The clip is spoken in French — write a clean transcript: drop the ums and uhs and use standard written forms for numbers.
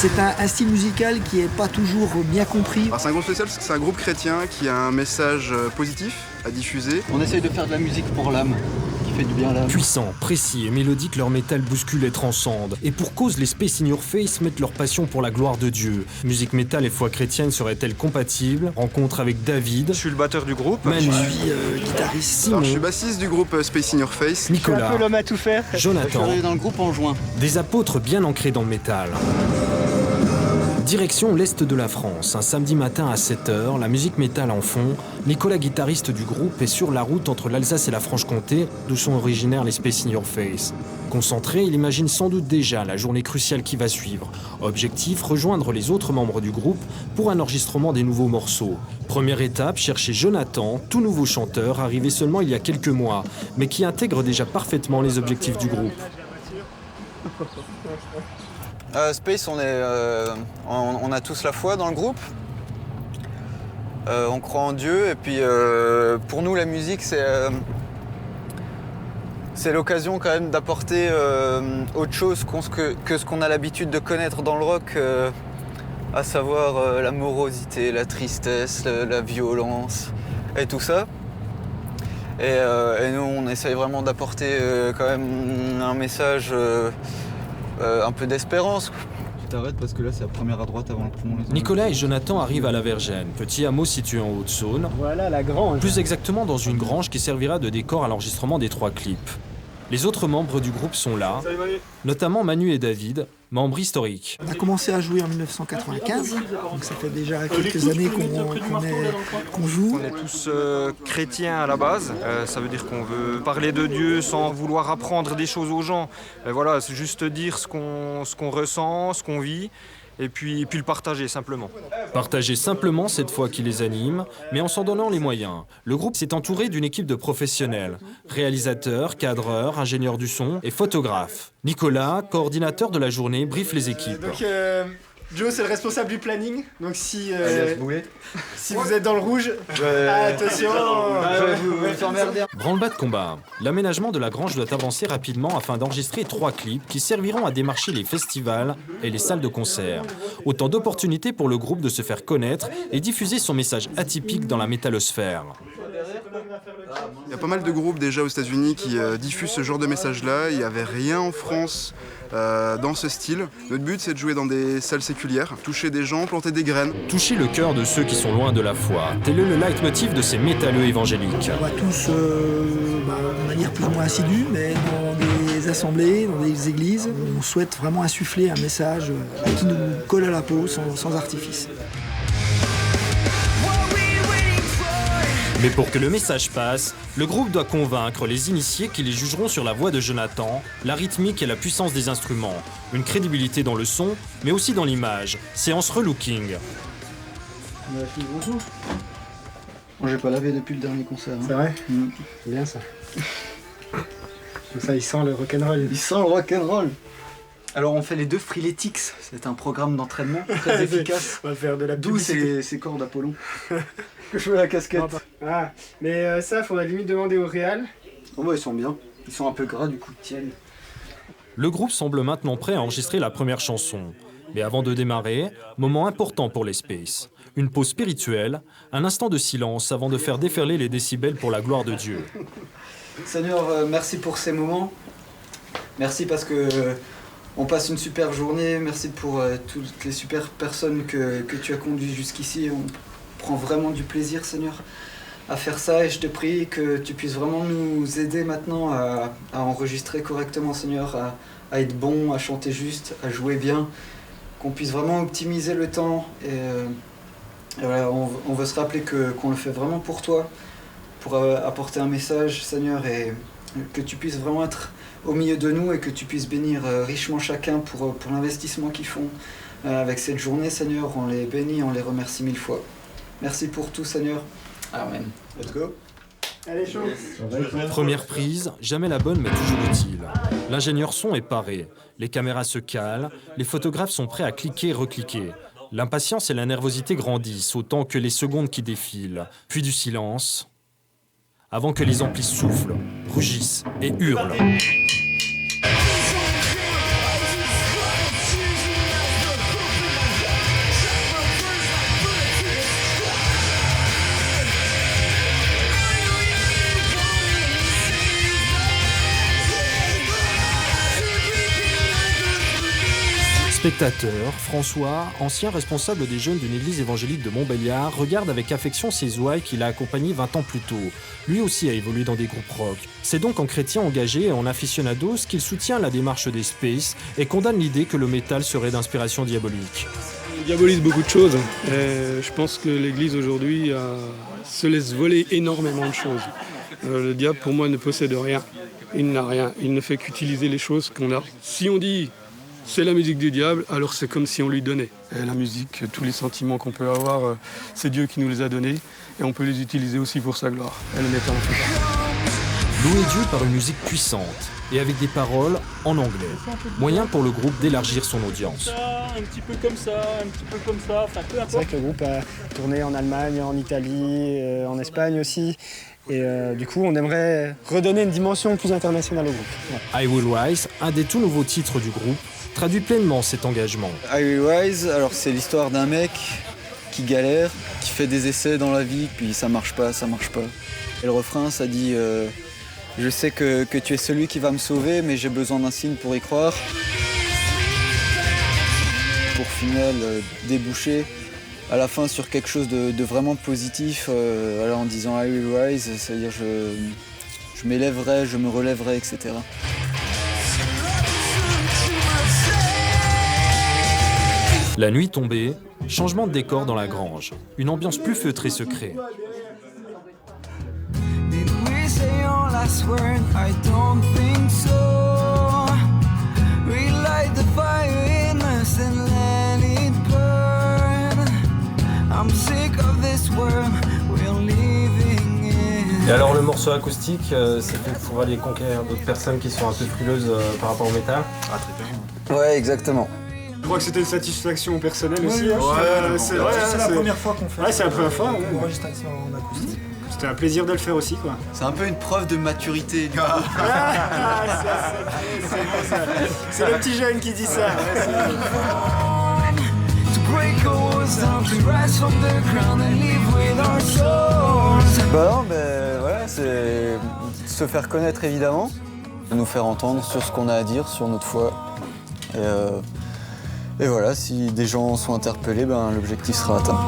C'est un style musical qui n'est pas toujours bien compris. Alors c'est un groupe spécial parce que c'est un groupe chrétien qui a un message positif à diffuser. On essaye de faire de la musique pour l'âme, qui fait du bien à l'âme. Puissant, précis et mélodique, leur métal bouscule et transcende. Et pour cause, les Space in Your Face mettent leur passion pour la gloire de Dieu. Musique métal et foi chrétienne seraient-elles compatibles? Rencontre avec David. Je suis le batteur du groupe. Manu. Je suis guitariste. Simon. Alors, je suis bassiste du groupe Space in Your Face. Nicolas. Je suis un peu l'homme à tout faire. Je suis Jonathan. arrivé dans le groupe en juin. Des apôtres bien ancrés dans le métal. Direction l'Est de la France. Un samedi matin à 7h, la musique métal en fond. Nicolas, guitariste du groupe, est sur la route entre l'Alsace et la Franche-Comté, d'où sont originaires les Space in Your Face. Concentré, il imagine sans doute déjà la journée cruciale qui va suivre. Objectif, rejoindre les autres membres du groupe pour un enregistrement des nouveaux morceaux. Première étape, chercher Jonathan, tout nouveau chanteur, arrivé seulement il y a quelques mois, mais qui intègre déjà parfaitement les objectifs du groupe. Space, on a tous la foi dans le groupe. On croit en Dieu et puis pour nous la musique c'est l'occasion quand même d'apporter autre chose que ce qu'on a l'habitude de connaître dans le rock, à savoir la morosité, la tristesse, la violence et tout ça. Et nous on essaye vraiment d'apporter quand même un message un peu d'espérance. Tu t'arrêtes parce que là c'est la première à droite avant le pont. Nicolas et Jonathan arrivent à La Vergène, petit hameau situé en Haute-Saône. Voilà la grange. Plus exactement dans une grange qui servira de décor à l'enregistrement des 3 clips. Les autres membres du groupe sont là, notamment Manu et David, membres historiques. On a commencé à jouer en 1995, donc ça fait déjà quelques années qu'on joue. On est tous chrétiens à la base, ça veut dire qu'on veut parler de Dieu sans vouloir apprendre des choses aux gens. Voilà, c'est juste dire ce qu'on ressent, ce qu'on vit, et puis le partager simplement. Partager simplement cette foi qui les anime, mais en s'en donnant les moyens. Le groupe s'est entouré d'une équipe de professionnels, réalisateurs, cadreurs, ingénieurs du son et photographes. Nicolas, coordinateur de la journée, briefe les équipes. Donc Joe c'est le responsable du planning, donc si vous êtes dans le rouge, attention, vous faire merder. Branle-bas de combat. L'aménagement de la grange doit avancer rapidement afin d'enregistrer 3 clips qui serviront à démarcher les festivals et les salles de concert. Autant d'opportunités pour le groupe de se faire connaître et diffuser son message atypique dans la métallosphère. Il y a pas mal de groupes déjà aux États-Unis qui diffusent ce genre de message-là. Il n'y avait rien en France dans ce style. Notre but, c'est de jouer dans des salles séculières, toucher des gens, planter des graines. Toucher le cœur de ceux qui sont loin de la foi. Tel est le leitmotiv de ces métalleux évangéliques. On va tous, de manière plus ou moins assidue, mais dans des assemblées, dans des églises, on souhaite vraiment insuffler un message qui nous colle à la peau sans artifice. Mais pour que le message passe, le groupe doit convaincre les initiés qui les jugeront sur la voix de Jonathan, la rythmique et la puissance des instruments, une crédibilité dans le son, mais aussi dans l'image. Séance relooking. On a fini bonjour. Bon, j'ai pas lavé depuis le dernier concert. c'est vrai, c'est bien ça. Comme ça il sent le rock'n'roll. Il sent le rock'n'roll. Alors on fait les 2 Freeletics, c'est un programme d'entraînement très efficace. On va faire de la D'où publicité. ces cordes d'Apollon. Que je fais la casquette. Ah, mais ça faudrait limite demander au Real. Oh bah ils sont bien. Ils sont un peu gras du coup, ils tiennent. Le groupe semble maintenant prêt à enregistrer la première chanson. Mais avant de démarrer, moment important pour les Space. Une pause spirituelle, un instant de silence avant de faire déferler les décibels pour la gloire de Dieu. Seigneur, merci pour ces moments. Merci parce que on passe une super journée. Merci pour toutes les super personnes que tu as conduites jusqu'ici. On prend vraiment du plaisir, Seigneur, à faire ça. Et je te prie que tu puisses vraiment nous aider maintenant à enregistrer correctement, Seigneur, à être bon, à chanter juste, à jouer bien. Qu'on puisse vraiment optimiser le temps. Et voilà, on veut se rappeler qu'on le fait vraiment pour toi, pour apporter un message, Seigneur, et que tu puisses vraiment être au milieu de nous et que tu puisses bénir richement chacun pour l'investissement qu'ils font avec cette journée, Seigneur. On les bénit, on les remercie 1000 fois. Merci pour tout, Seigneur. Amen. Let's go. Allez, chaud. Première prise, jamais la bonne mais toujours utile. L'ingénieur son est paré, les caméras se calent, les photographes sont prêts à cliquer et recliquer. L'impatience et la nervosité grandissent autant que les secondes qui défilent, puis du silence, avant que les amplis soufflent, rugissent et hurlent. Spectateur, François, ancien responsable des jeunes d'une église évangélique de Montbéliard, regarde avec affection ses ouailles qu'il a accompagnés 20 ans plus tôt. Lui aussi a évolué dans des groupes rock. C'est donc en chrétien engagé et en aficionados qu'il soutient la démarche des Space et condamne l'idée que le métal serait d'inspiration diabolique. Il diabolise beaucoup de choses. Je pense que l'église aujourd'hui se laisse voler énormément de choses. Le diable pour moi ne possède rien. Il n'a rien. Il ne fait qu'utiliser les choses qu'on a. Si on dit c'est la musique du diable, alors c'est comme si on lui donnait. Et la musique, tous les sentiments qu'on peut avoir, c'est Dieu qui nous les a donnés et on peut les utiliser aussi pour sa gloire. Elle le met en tout. Louer Dieu par une musique puissante et avec des paroles en anglais. Moyen pour le groupe d'élargir son audience. Un petit peu comme ça, un petit peu comme ça, enfin peu importe. C'est vrai que le groupe a tourné en Allemagne, en Italie, en Espagne aussi. Et du coup, on aimerait redonner une dimension plus internationale au groupe. Ouais. I Will Rise, un des tout nouveaux titres du groupe, traduit pleinement cet engagement. I Will Rise, alors c'est l'histoire d'un mec qui galère, qui fait des essais dans la vie, puis ça marche pas. Et le refrain, ça dit je sais que tu es celui qui va me sauver, mais j'ai besoin d'un signe pour y croire. Pour final déboucher à la fin sur quelque chose de vraiment positif, en disant I will rise, c'est-à-dire je m'élèverai, je me relèverai, etc. La nuit tombée, changement de décor dans la grange. Une ambiance plus feutrée se crée. Et alors le morceau acoustique, c'est fait pour aller conquérir d'autres personnes qui sont un peu frileuses par rapport au métal. Ah très bien. Ouais, exactement. Je crois que c'était une satisfaction personnelle aussi. C'est la première fois qu'on fait. Ouais, c'est la première fois. Enregistration en acoustique. C'était un plaisir de le faire aussi, quoi. C'est un peu une preuve de maturité. C'est le petit jeune qui dit ça. Voilà, c'est se faire connaître évidemment, nous faire entendre sur ce qu'on a à dire, sur notre foi. Et voilà, si des gens sont interpellés, l'objectif sera atteint.